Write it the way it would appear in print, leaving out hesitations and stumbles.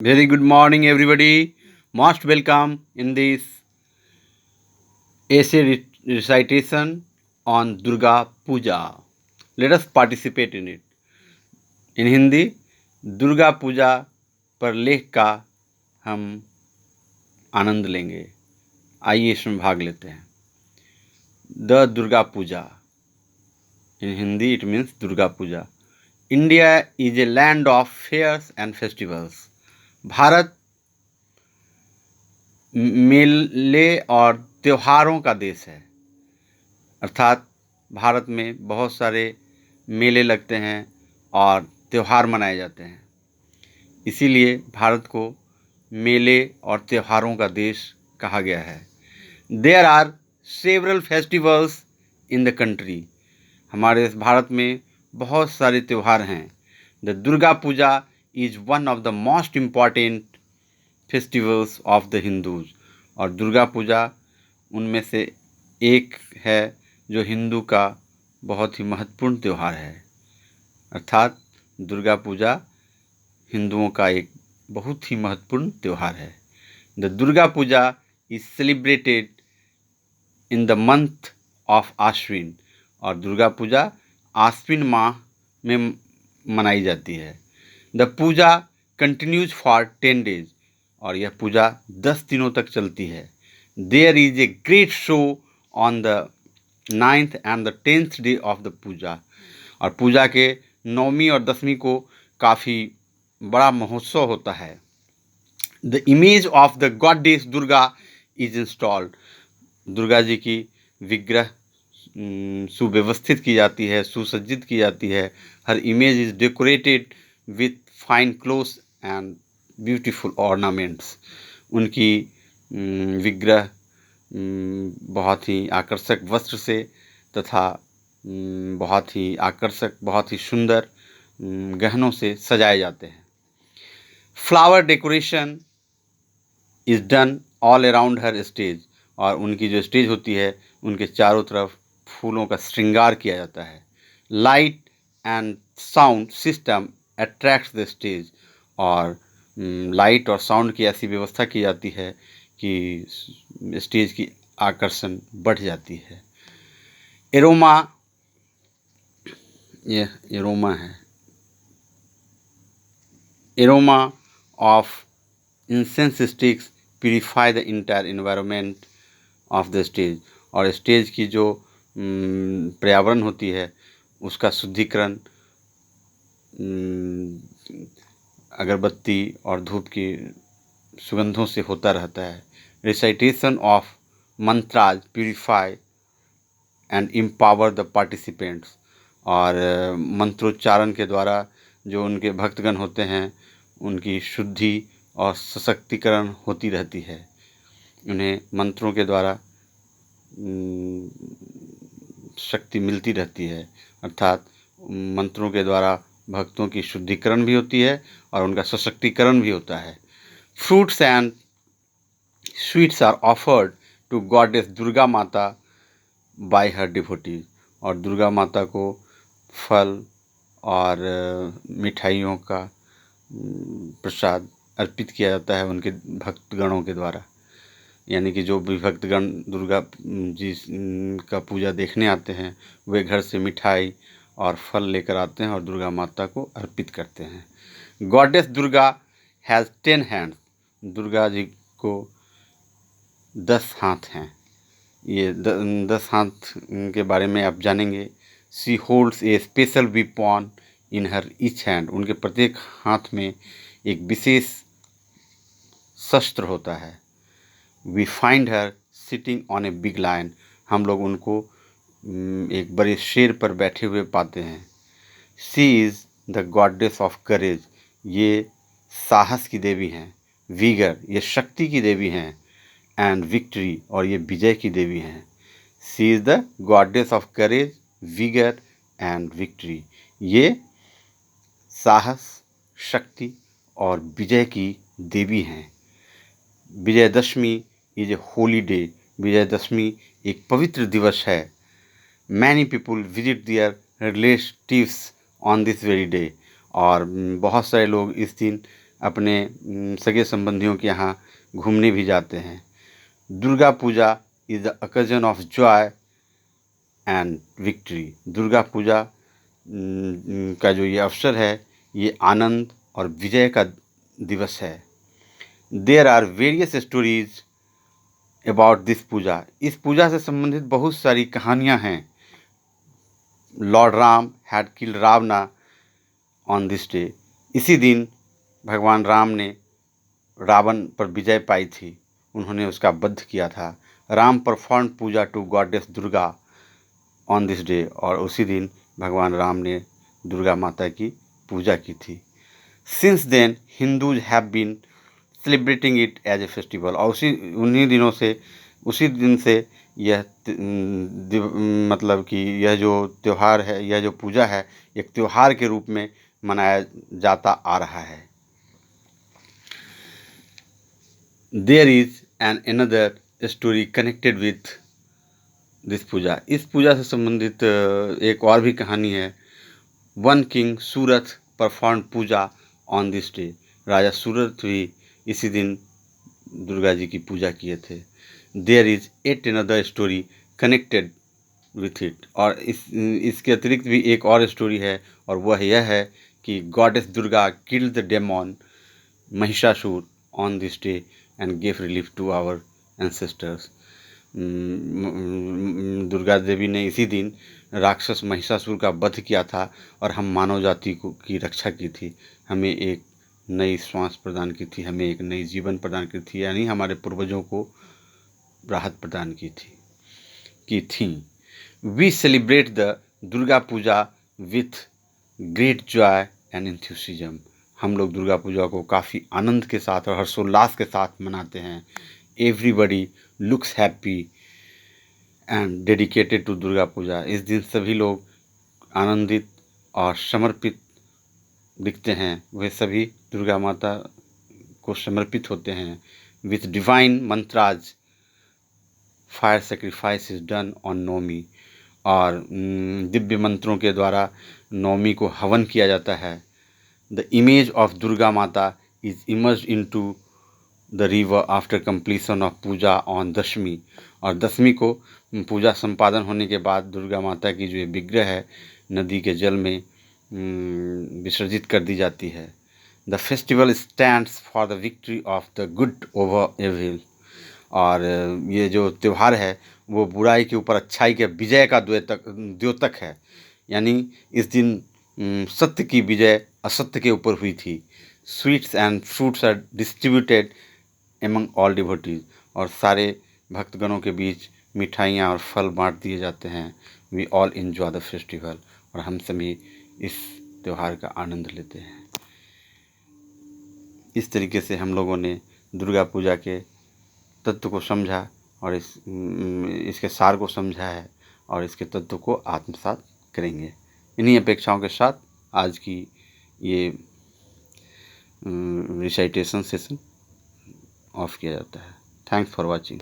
Very good morning, everybody. Most welcome in this essay recitation on Durga Puja. Let us participate in it. In Hindi, Durga Puja पर लेख का हम आनंद लेंगे। आइए इसमें भाग लेते हैं। The Durga Puja. In Hindi, it means Durga Puja. India is a land of fairs and festivals. Bharat मेले और त्योहारों का देश है। अर्थात भारत में बहुत सारे मेले लगते हैं और त्यौहार मनाए जाते हैं। इसीलिए भारत को मेले और त्योहारों का देश कहा गया है। There are several festivals in the country. हमारे इस भारत में बहुत सारे त्यौहार हैं। The Durga Puja is one of the most important festivals of the Hindus. और दुर्गा पूजा उनमें से एक है जो हिंदू का बहुत ही महत्वपूर्ण त्यौहार है। अर्थात दुर्गा पूजा हिंदुओं का एक बहुत ही महत्वपूर्ण त्यौहार है। The Durga Puja is celebrated in the month of Ashwin. और दुर्गा पूजा आश्विन माह में मनाई जाती है। The puja continues for 10 days। और यह पूजा 10 दिनों तक चलती है। There is a great show on the 9th and the 10th day of the puja. और पूजा के 9वीं और 10वीं को काफ़ी बड़ा महोत्सव होता है। The image of the goddess Durga is installed. Durga ji की विग्रह सुव्यवस्थित की जाती है, सुसज्जित की जाती है। हर image is decorated with fine clothes and beautiful ornaments. उनकी विग्रह बहुत ही आकर्षक वस्त्र से तथा बहुत ही आकर्षक, बहुत ही सुंदर गहनों से सजाए जाते हैं। Flower decoration is done all around her stage. और उनकी जो स्टेज होती है उनके चारों तरफ फूलों का श्रृंगार किया जाता है। Light and sound system attracts the stage. और लाइट और साउंड की ऐसी व्यवस्था की जाती है कि स्टेज की आकर्षण बढ़ जाती है। एरोमा, यह एरोमा है। Aroma of incense sticks purify the entire environment of the stage. और स्टेज की जो पर्यावरण होती है उसका शुद्धिकरण अगरबत्ती और धूप की सुगंधों से होता रहता है। Recitation of mantras purify and empower the participants. और मंत्रोच्चारण के द्वारा जो उनके भक्तगण होते हैं उनकी शुद्धि और सशक्तिकरण होती रहती है। उन्हें मंत्रों के द्वारा शक्ति मिलती रहती है। अर्थात मंत्रों के द्वारा भक्तों की शुद्धिकरण भी होती है और उनका सशक्तिकरण भी होता है। Fruits and sweets are offered to goddess Durga Mata by her devotees. और दुर्गा माता को फल और मिठाइयों का प्रसाद अर्पित किया जाता है उनके भक्तगणों के द्वारा। यानी कि जो भी भक्तगण दुर्गा जी का पूजा देखने आते हैं वे घर से मिठाई और फल लेकर आते हैं और दुर्गा माता को अर्पित करते हैं। Goddess Durga has 10 hands. Durga ji को 10 हाथ हैं। ये 10 हाथ के बारे में आप जानेंगे। She holds a special weapon in her each hand. उनके प्रत्येक हाथ में एक विशेष शस्त्र होता है। We find her sitting on a big lion. हम लोग उनको एक बड़े शेर पर बैठे हुए पाते हैं। She is the goddess of करेज। ये साहस की देवी हैं। विगर, ये शक्ति की देवी हैं। एंड विक्ट्री, और ये विजय की देवी हैं। She is the goddess of courage, vigour and victory. ये साहस, शक्ति और विजय की देवी हैं। Vijayadashami is a holy day. Vijayadashami एक पवित्र दिवस है। Many people visit their relatives on this very day. और बहुत सारे लोग इस दिन अपने सगे संबंधियों के यहाँ घूमने भी जाते हैं। Durga Puja is the occasion of joy and victory. Durga Puja का जो ये अवसर है, ये आनंद और विजय का दिवस है। There are various stories about this puja. इस पूजा से संबंधित बहुत सारी कहानियाँ हैं। Lord Ram had killed Ravana on this day. इसी दिन भगवान राम ने रावण पर विजय पाई थी, उन्होंने उसका वध किया था। Ram perform puja to goddess Durga on this day, और उसी दिन भगवान राम ने दुर्गा माता की पूजा की थी। Since then Hindus have been celebrating it as a festival. और उसी दिन से यह मतलब कि यह जो त्यौहार है, यह जो पूजा है, एक त्यौहार के रूप में मनाया जाता आ रहा है। There is an another story connected with this puja. इस पूजा से संबंधित एक और भी कहानी है। One king Surath perform puja on this day. राजा सूरथ भी इसी दिन दुर्गा जी की पूजा किए थे। There is yet another story connected with it. और इसके अतिरिक्त भी एक और स्टोरी है, और वह यह है कि goddess Durga killed the demon Mahishasura on this day and gave relief to our ancestors. Durga देवी ने इसी दिन राक्षस महिषासुर का वध किया था और हम मानव जाति की रक्षा की थी, हमें एक नई श्वास प्रदान की थी, हमें एक नई जीवन प्रदान की थी, यानी हमारे पूर्वजों को राहत प्रदान की थी। We celebrate the Durga Puja with great joy and enthusiasm. हम लोग दुर्गा पूजा को काफ़ी आनंद के साथ और हर्षोल्लास के साथ मनाते हैं। Everybody looks happy and dedicated to Durga Puja. इस दिन सभी लोग आनंदित और समर्पित दिखते हैं, वे सभी दुर्गा माता को समर्पित होते हैं। With divine mantras fire sacrifice is done on Navami. और दिव्य मंत्रों के द्वारा नवमी को हवन किया जाता है। The image of Durga Mata is emerged into the river after completion of puja on Dashami. और दशमी को पूजा संपादन होने के बाद दुर्गा माता की जो विग्रह है, नदी के जल में विसर्जित कर दी जाती है। The festival stands for the victory of the good over evil. और ये जो त्यौहार है वो बुराई के ऊपर अच्छाई के विजय का द्योतक है। यानी इस दिन सत्य की विजय असत्य के ऊपर हुई थी। Sweets and fruits are distributed among all devotees. और सारे भक्तगणों के बीच मिठाइयाँ और फल बांट दिए जाते हैं। We all enjoy the festival. और हम सभी इस त्यौहार का आनंद लेते हैं। इस तरीके से हम लोगों ने दुर्गा पूजा के तत्व को समझा और इसके सार को समझा है और इसके तत्व को आत्मसात करेंगे। इन्हीं अपेक्षाओं के साथ आज की ये रिसाइटेशन सेशन ऑफ किया जाता है। Thanks for watching.